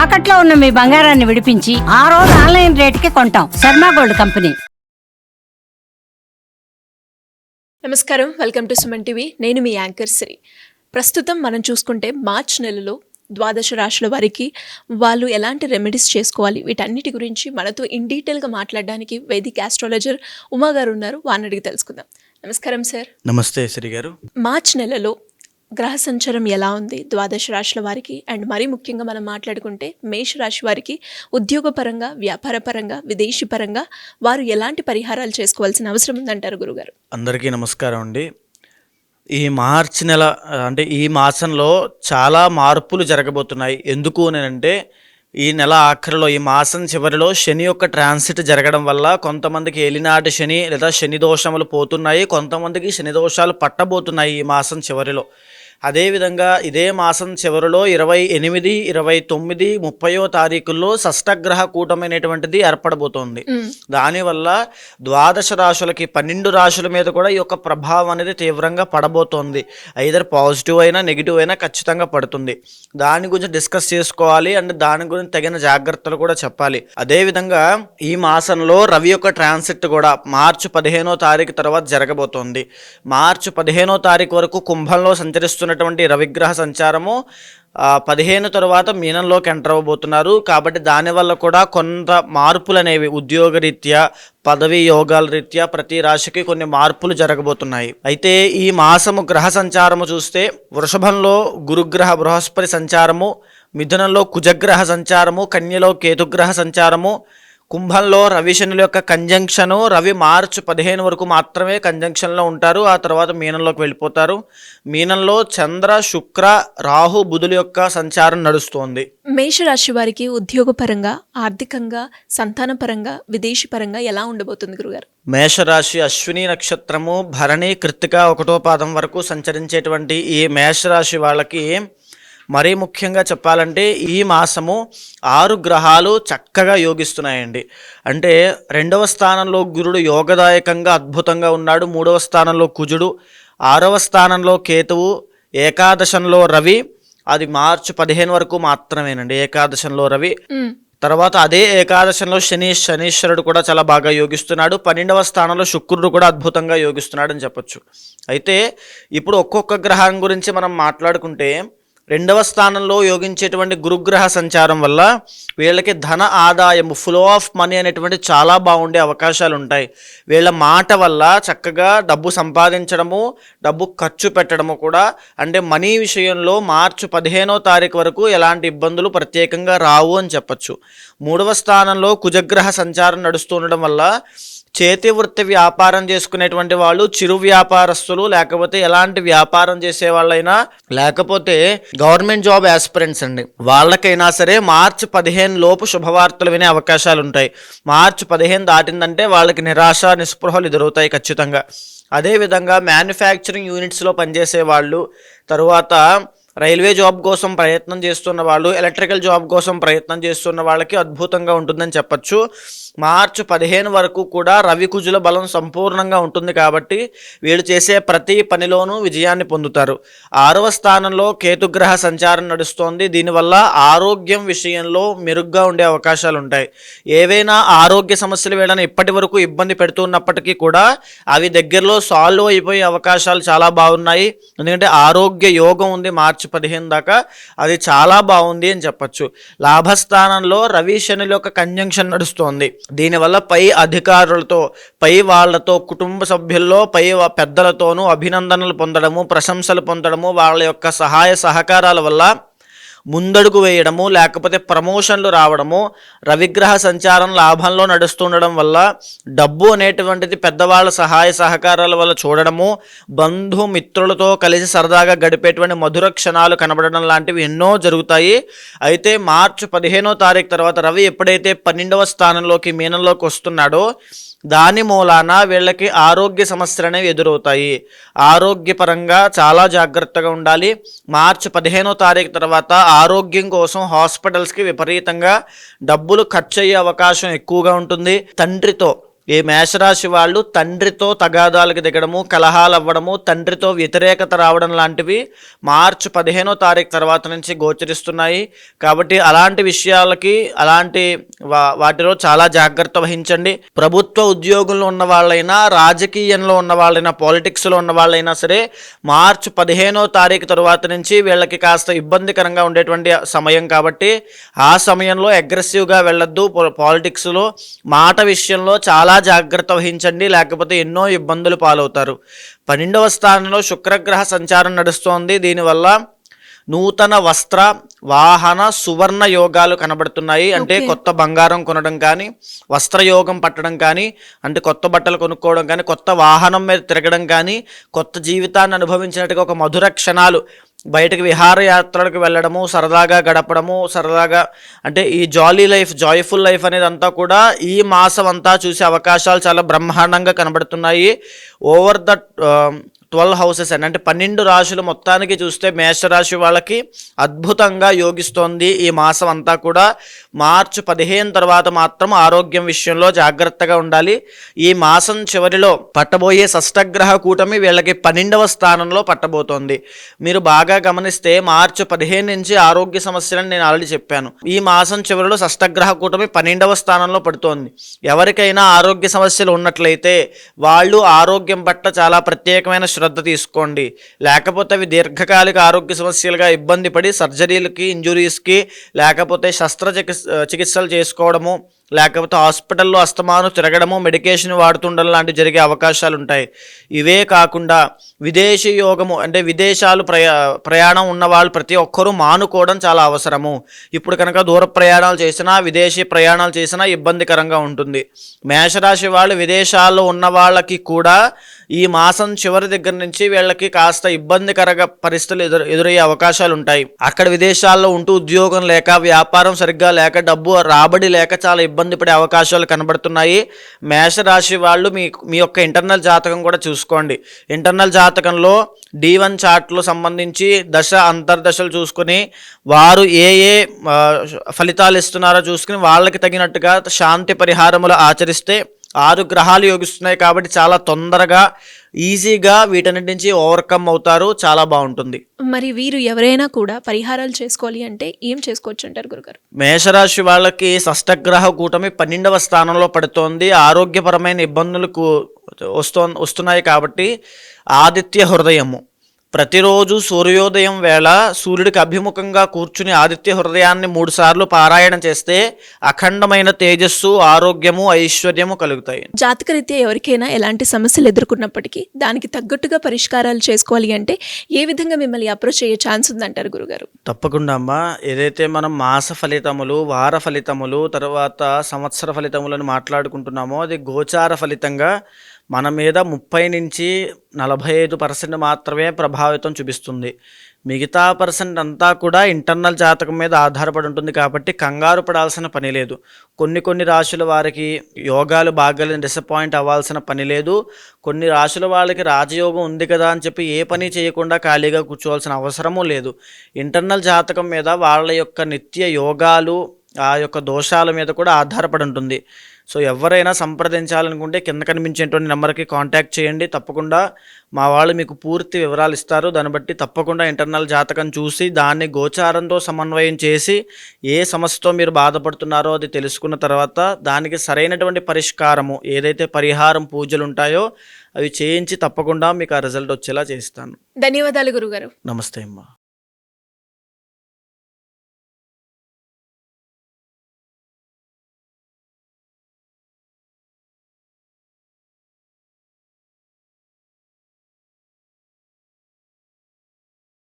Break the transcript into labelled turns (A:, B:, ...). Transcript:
A: తాకట్లో ఉన్న మీ బంగారాన్ని విడిపించి ఆ రోజు ఆన్లైన్ రేటుకి కొంటాం. Sharma gold company.
B: నమస్కారం, వెల్కమ్ టు సుమన్ టీవీ. నేను మీ యాంకర్ శ్రీ. ప్రస్తుతం మనం చూసుకుంటే మార్చ్ నెలలో ద్వాదశ రాశుల వారికి వాళ్ళు ఎలాంటి రెమెడీస్ చేసుకోవాలి, వీటన్నిటి గురించి మనతో ఇన్ డీటెయిల్గా మాట్లాడడానికి వేదిక ఆస్ట్రాలజర్ ఉమా గారు ఉన్నారు. వారిని అడిగి తెలుసుకుందాం. నమస్కారం సార్.
C: నమస్తే శ్రీ గారు.
B: మార్చ్ నెలలో గ్రహ సంచారం ఎలా ఉంది ద్వాదశ రాశుల వారికి, అండ్ మరీ ముఖ్యంగా మనం మాట్లాడుకుంటే మేష రాశి వారికి ఉద్యోగపరంగా, వ్యాపార పరంగా, విదేశీ పరంగా వారు ఎలాంటి పరిహారాలు చేసుకోవాల్సిన అవసరం ఉందంటారు గురుగారు?
C: అందరికీ నమస్కారం అండి. ఈ మార్చి నెల అంటే ఈ మాసంలో చాలా మార్పులు జరగబోతున్నాయి. ఎందుకు అంటే ఈ నెల ఆఖరిలో, ఈ మాసం చివరిలో శని యొక్క ట్రాన్సిట్ జరగడం వల్ల కొంతమందికి ఏలినాటి శని లేదా శని దోషములు పోతున్నాయి, కొంతమందికి శని దోషాలు పట్టబోతున్నాయి ఈ మాసం చివరిలో. అదేవిధంగా ఇదే మాసం చివరిలో 28, 29, 30వ తారీఖుల్లో షష్టగ్రహ కూటమైనటువంటిది ఏర్పడబోతోంది. దానివల్ల ద్వాదశ రాశులకి 12 రాశుల మీద కూడా ఈ యొక్క ప్రభావం అనేది తీవ్రంగా పడబోతోంది. ఐదర్ పాజిటివ్ అయినా నెగిటివ్ అయినా ఖచ్చితంగా పడుతుంది. దాని గురించి డిస్కస్ చేసుకోవాలి అండ్ దాని గురించి తగిన జాగ్రత్తలు కూడా చెప్పాలి. అదేవిధంగా ఈ మాసంలో రవి యొక్క ట్రాన్సిట్ కూడా మార్చి 15వ తారీఖు తర్వాత జరగబోతోంది. మార్చి 15వ తారీఖు వరకు కుంభంలో సంచరిస్తున్నటువంటి రవిగ్రహ సంచారము 15 తర్వాత మీనంలోకి ఎంటర్ అవ్వబోతున్నారు. కాబట్టి దానివల్ల కూడా కొంత మార్పులు అనేవి ఉద్యోగరీత్యా, పదవి యోగాల రీత్యా ప్రతి రాశికి కొన్ని మార్పులు జరగబోతున్నాయి. అయితే ఈ మాసము గ్రహ సంచారము చూస్తే వృషభంలో గురుగ్రహ బృహస్పతి సంచారము, మిథునంలో కుజగ్రహ సంచారము, కన్యలో కేతుగ్రహ సంచారము, కుంభంలో రవి శనుల యొక్క కంజంక్షను. రవి మార్చి 15 వరకు మాత్రమే కంజంక్షన్లో ఉంటారు, ఆ తర్వాత మీనంలోకి వెళ్ళిపోతారు. మీనంలో చంద్ర, శుక్ర, రాహు, బుధుల యొక్క సంచారం నడుస్తోంది.
B: మేషరాశి వారికి ఉద్యోగపరంగా, ఆర్థికంగా, సంతానపరంగా, విదేశీ పరంగా ఎలా ఉండబోతుంది గురుగారు?
C: మేషరాశి అశ్విని నక్షత్రము, భరణి, కృత్తిక 1వ పాదం వరకు సంచరించేటువంటి ఈ మేషరాశి వాళ్ళకి మరీ ముఖ్యంగా చెప్పాలంటే ఈ మాసము 6 గ్రహాలు చక్కగా యోగిస్తున్నాయండి. అంటే 2వ స్థానంలో గురుడు యోగదాయకంగా అద్భుతంగా ఉన్నాడు, 3వ స్థానంలో కుజుడు, 6వ స్థానంలో కేతువు, ఏకాదశంలో రవి. అది మార్చి 15 వరకు మాత్రమేనండి ఏకాదశంలో రవి. తర్వాత అదే ఏకాదశంలో శనీశ్వరుడు కూడా చాలా బాగా యోగిస్తున్నాడు. 12వ స్థానంలో శుక్రుడు కూడా అద్భుతంగా యోగిస్తున్నాడు అని చెప్పొచ్చు. అయితే ఇప్పుడు ఒక్కొక్క గ్రహం గురించి మనం మాట్లాడుకుంటే 2వ స్థానంలో యోగించేటువంటి గురుగ్రహ సంచారం వల్ల వీళ్ళకి ధన ఆదాయం, ఫ్లో ఆఫ్ మనీ అనేటువంటి చాలా బాగుండే అవకాశాలు ఉంటాయి. వీళ్ళ మాట వల్ల చక్కగా డబ్బు సంపాదించడము, డబ్బు ఖర్చు పెట్టడము కూడా, అంటే మనీ విషయంలో మార్చి 15వ తారీఖు వరకు ఎలాంటి ఇబ్బందులు ప్రత్యేకంగా రావు అని చెప్పచ్చు. 3వ స్థానంలో కుజగ్రహ సంచారం నడుస్తుండడం వల్ల చేతి వృత్తి వ్యాపారం చేసుకునేటువంటి వాళ్ళు, చిరు వ్యాపారస్తులు, లేకపోతే ఎలాంటి వ్యాపారం చేసే వాళ్ళైనా, లేకపోతే గవర్నమెంట్ జాబ్ ఆస్పిరెంట్స్ అండి, వాళ్ళకైనా సరే మార్చి 15 లోపు శుభవార్తలు వినే అవకాశాలు ఉంటాయి. మార్చి 15 దాటిందంటే వాళ్ళకి నిరాశ, నిస్పృహలు ఎదురవుతాయి ఖచ్చితంగా. అదేవిధంగా మ్యానుఫ్యాక్చరింగ్ యూనిట్స్లో పనిచేసే వాళ్ళు, తరువాత రైల్వే జాబ్ కోసం ప్రయత్నం చేస్తున్న వాళ్ళు, ఎలక్ట్రికల్ జాబ్ కోసం ప్రయత్నం చేస్తున్న వాళ్ళకి అద్భుతంగా ఉంటుందని చెప్పచ్చు. మార్చి 15 వరకు కూడా రవి కుజుల బలం సంపూర్ణంగా ఉంటుంది కాబట్టి వీళ్ళు చేసే ప్రతి పనిలోనూ విజయాన్ని పొందుతారు. 6వ స్థానంలో కేతుగ్రహ సంచారం నడుస్తోంది. దీనివల్ల ఆరోగ్యం విషయంలో మెరుగ్గా ఉండే అవకాశాలు ఉంటాయి. ఏవైనా ఆరోగ్య సమస్యలు వీళ్ళని ఇప్పటి వరకు ఇబ్బంది పెడుతున్నప్పటికీ కూడా అవి దగ్గరలో సాల్వ్ అయిపోయే అవకాశాలు చాలా బాగున్నాయి. ఎందుకంటే ఆరోగ్య యోగం ఉంది మార్చి 15 దాకా, అది చాలా బాగుంది అని చెప్పచ్చు. లాభస్థానంలో రవి శనుల యొక్క కంజంక్షన్ నడుస్తోంది. దీనివల్ల పై అధికారులతో, పై వాళ్లతో, కుటుంబ సభ్యుల్లో పై పెద్దలతోనూ అభినందనలు పొందడము, ప్రశంసలు పొందడము, వాళ్ళ యొక్క సహాయ సహకారాల వల్ల ముందడుగు వేయడము, లేకపోతే ప్రమోషన్లు రావడము, రవిగ్రహ సంచారం లాభంలో నడుస్తుండడం వల్ల డబ్బు అనేటువంటిది పెద్దవాళ్ళ సహాయ సహకారాల వల్ల చూడడము, బంధుమిత్రులతో కలిసి సరదాగా గడిపేటువంటి మధుర క్షణాలు కనబడడం లాంటివి ఎన్నో జరుగుతాయి. అయితే మార్చి 15వ తారీఖు తర్వాత రవి ఎప్పుడైతే 12వ స్థానంలోకి, మీనంలోకి వస్తున్నాడో దాని మూలాన వీళ్ళకి ఆరోగ్య సమస్యలు అనేవి ఎదురవుతాయి. ఆరోగ్యపరంగా చాలా జాగ్రత్తగా ఉండాలి. మార్చి 15వ తారీఖు తర్వాత ఆరోగ్యం కోసం హాస్పిటల్స్కి విపరీతంగా డబ్బులు ఖర్చు అయ్యే అవకాశం ఎక్కువగా ఉంటుంది. తండ్రితో ఈ మేషరాశి వాళ్ళు తండ్రితో తగాదాలకు దిగడము, కలహాలు అవ్వడము, తండ్రితో వ్యతిరేకత రావడం లాంటివి మార్చి 15వ తారీఖు తర్వాత నుంచి గోచరిస్తున్నాయి. కాబట్టి అలాంటి విషయాలకి వాటిలో చాలా జాగ్రత్త వహించండి. ప్రభుత్వ ఉద్యోగుల్లో ఉన్న వాళ్ళైనా, రాజకీయంలో ఉన్న వాళ్ళైనా, పాలిటిక్స్లో ఉన్న వాళ్ళైనా సరే మార్చి 15వ తారీఖు తర్వాత నుంచి వీళ్ళకి కాస్త ఇబ్బందికరంగా ఉండేటువంటి సమయం. కాబట్టి ఆ సమయంలో అగ్రెసివ్గా వెళ్ళొద్దు. పాలిటిక్స్లో మాట విషయంలో చాలా జాగ్రత్త వహించండి, లేకపోతే ఎన్నో ఇబ్బందులు పాలవుతారు. 12వ స్థానంలో శుక్రగ్రహ సంచారం నడుస్తోంది. దీనివల్ల నూతన వస్త్ర, వాహన, సువర్ణ యోగాలు కనబడుతున్నాయి. అంటే కొత్త బంగారం కొనడం కానీ, వస్త్రయోగం పట్టడం కానీ, అంటే కొత్త బట్టలు కొనుక్కోవడం కానీ, కొత్త వాహనం మీద తిరగడం కానీ, కొత్త జీవితాన్ని అనుభవించినట్టుగా ఒక మధుర క్షణాలు, బయటకు విహారయాత్రలకు వెళ్ళడము, సరదాగా గడపడము, సరదాగా అంటే ఈ జాలీ లైఫ్, జాయ్ఫుల్ లైఫ్ అనేది అంతా కూడా ఈ మాసం అంతా చూసే అవకాశాలు చాలా బ్రహ్మాండంగా కనబడుతున్నాయి. ఓవర్ ద 12 హౌసెస్ అంటే 12 రాశులు మొత్తానికి చూస్తే మేషరాశి వాళ్ళకి అద్భుతంగా యోగిస్తోంది ఈ మాసం అంతా కూడా. మార్చి 15 తర్వాత మాత్రం ఆరోగ్యం విషయంలో జాగ్రత్తగా ఉండాలి. ఈ మాసం చివరిలో పట్టబోయే షష్టగ్రహ కూటమి వీళ్ళకి 12వ స్థానంలో పట్టబోతోంది. మీరు బాగా గమనిస్తే మార్చి 15 నుంచి ఆరోగ్య సమస్యలను నేను ఆల్రెడీ చెప్పాను. ఈ మాసం చివరిలో షష్టగ్రహ కూటమి 12వ స్థానంలో పడుతోంది. ఎవరికైనా ఆరోగ్య సమస్యలు ఉన్నట్లయితే వాళ్ళు ఆరోగ్యం పట్ల చాలా ప్రత్యేకమైన శ్రద్ధ తీసుకోండి. లేకపోతే అవి దీర్ఘకాలిక ఆరోగ్య సమస్యలుగా ఇబ్బంది పడి సర్జరీలకి, ఇంజురీస్కి, లేకపోతే చికిత్సలు చేసుకోవడము, లేకపోతే హాస్పిటల్లో అస్తమాను తిరగడము, మెడికేషన్ వాడుతుండడం లాంటివి జరిగే అవకాశాలు ఉంటాయి. ఇవే కాకుండా విదేశీ యోగము అంటే విదేశాలు ప్రయాణం ఉన్న వాళ్ళు ప్రతి ఒక్కరూ మానుకోవడం చాలా అవసరము. ఇప్పుడు కనుక దూర ప్రయాణాలు చేసినా, విదేశీ ప్రయాణాలు చేసినా ఇబ్బందికరంగా ఉంటుంది. మేషరాశి వాళ్ళు విదేశాల్లో ఉన్న వాళ్ళకి కూడా ఈ మాసం చివరి దగ్గర నుంచి వీళ్ళకి కాస్త ఇబ్బందికరంగా పరిస్థితులు ఎదురయ్యే అవకాశాలు ఉంటాయి. అక్కడ విదేశాల్లో ఉంటూ ఉద్యోగం లేక, వ్యాపారం సరిగ్గా లేక, డబ్బు రాబడి లేక చాలా ఇబ్బంది పడే అవకాశాలు కనబడుతున్నాయి. మేషరాశి వాళ్ళు మీ యొక్క ఇంటర్నల్ జాతకం కూడా చూసుకోండి. ఇంటర్నల్ జాతకంలో D1 చార్ట్లు సంబంధించి దశ అంతర్దశలు చూసుకుని వారు ఏ ఫలితాలు ఇస్తున్నారో చూసుకుని వాళ్ళకి తగినట్టుగా శాంతి పరిహారములు ఆచరిస్తే 6 గ్రహాలు యోగిస్తున్నాయి. కాబట్టి చాలా తొందరగా, ఈజీగా వీటన్నిటి నుంచి ఓవర్కమ్ అవుతారు. చాలా బాగుంటుంది.
B: మరి వీరు ఎవరైనా కూడా పరిహారాలు చేసుకోవాలి అంటే ఏం చేసుకోవచ్చు అంటారు గురుగారు?
C: మేషరాశి వాళ్ళకి షష్టగ్రహ కూటమి 12వ స్థానంలో పడుతోంది. ఆరోగ్యపరమైన ఇబ్బందులకు వస్తున్నాయి. కాబట్టి ఆదిత్య హృదయము ప్రతిరోజు సూర్యోదయం వేళ సూర్యుడికి అభిముఖంగా కూర్చుని ఆదిత్య హృదయాన్ని 3 సార్లు పారాయణం చేస్తే అఖండమైన తేజస్సు, ఆరోగ్యము, ఐశ్వర్యము కలుగుతాయి.
B: జాతకరీత్యా ఎవరికైనా ఎలాంటి సమస్యలు ఎదుర్కొన్నప్పటికీ దానికి తగ్గట్టుగా పరిష్కారాలు చేసుకోవాలి అంటే ఏ విధంగా మిమ్మల్ని అప్రోచ్ అయ్యే ఛాన్స్ ఉందంటారు గురుగారు?
C: తప్పకుండా అమ్మా. ఏదైతే మనం మాస ఫలితములు, వార ఫలితములు, తర్వాత సంవత్సర ఫలితములను మాట్లాడుకుంటున్నామో అది గోచార ఫలితంగా మన మీద 30 నుంచి 45% మాత్రమే ప్రభావితం చూపిస్తుంది. మిగతా % అంతా కూడా ఇంటర్నల్ జాతకం మీద ఆధారపడి ఉంటుంది. కాబట్టి కంగారు పడాల్సిన పని లేదు. కొన్ని రాశుల వారికి యోగాలు బాగాలేని డిసప్పాయింట్ అవ్వాల్సిన పని లేదు. కొన్ని రాశుల వాళ్ళకి రాజయోగం ఉంది కదా అని చెప్పి ఏ పని చేయకుండా ఖాళీగా కూర్చోవాల్సిన అవసరమూ లేదు. ఇంటర్నల్ జాతకం మీద వాళ్ళ యొక్క నిత్య యోగాలు, ఆ యొక్క దోషాల మీద కూడా ఆధారపడి ఉంటుంది. సో ఎవరైనా సంప్రదించాలనుకుంటే కింద కనిపించేటువంటి నెంబర్కి కాంటాక్ట్ చేయండి. తప్పకుండా మా వాళ్ళు మీకు పూర్తి వివరాలు ఇస్తారు. దాన్ని బట్టి తప్పకుండా ఇంటర్నల్ జాతకం చూసి దాన్ని గోచారంతో సమన్వయం చేసి ఏ సమస్యతో మీరు బాధపడుతున్నారో అది తెలుసుకున్న తర్వాత దానికి సరైనటువంటి పరిష్కారము, ఏదైతే పరిహారం, పూజలు ఉంటాయో అవి చేయించి తప్పకుండా మీకు ఆ రిజల్ట్ వచ్చేలా చేస్తాను.
B: ధన్యవాదాలు గురుగారు.
C: నమస్తే అమ్మా.